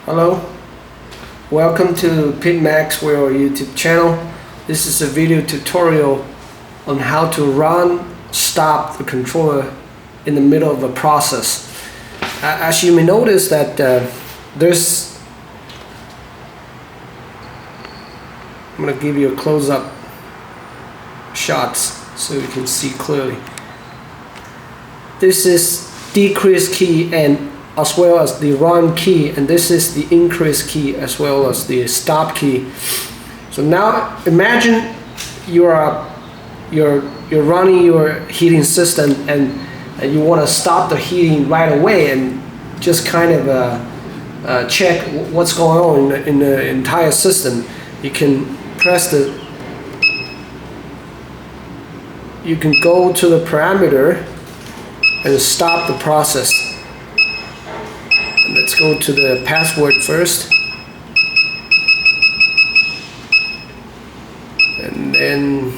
Hello, welcome to PID Maxwell YouTube channel. This is a video tutorial on how to stop the controller in the middle of a process. As you may notice that I'm going to give you a close-up shots so you can see clearly. This is decrease key and as well as the run key, and this is the increase key as well as the stop key. So now imagine you're running your heating system and you want to stop the heating right away and just kind of check what's going on in the entire system. You can you can go to the parameter and stop the process. Let's go to the password first, and then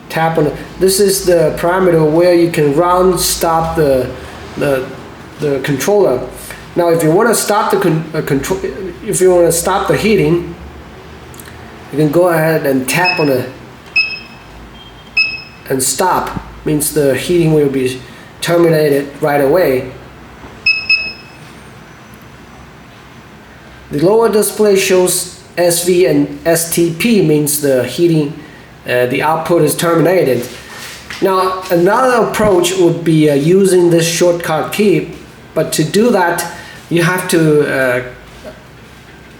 tap on it. This is the parameter where you can stop the controller. Now, if you want to stop if you want to stop the heating, you can go ahead and tap on it and stop. Means the heating will be terminated right away. The lower display shows SV and STP, means the heating, the output is terminated. Now, another approach would be using this shortcut key, but to do that, you have to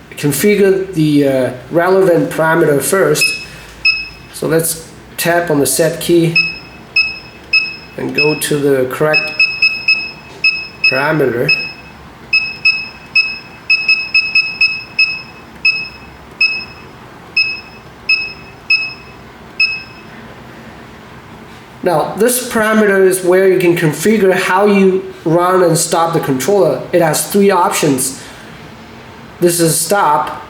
configure the relevant parameter first. So let's tap on the set key and go to the correct parameter. Now, this parameter is where you can configure how you run and stop the controller. It has three options. This is stop,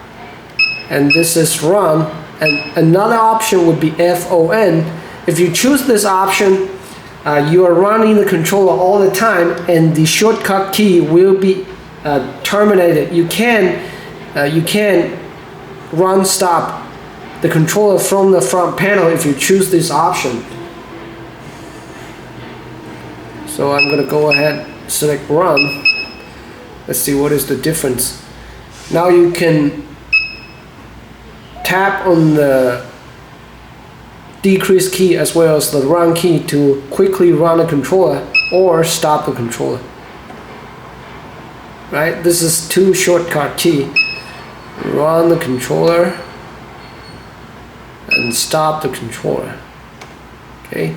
and this is run, and another option would be FON. If you choose this option, you are running the controller all the time, and the shortcut key will be terminated. You can stop the controller from the front panel if you choose this option. So I'm going to go ahead, select run. Let's see what is the difference. Now you can tap on the decrease key as well as the run key to quickly run a controller or stop the controller. Right? This is two shortcut key. Run the controller and stop the controller. Okay?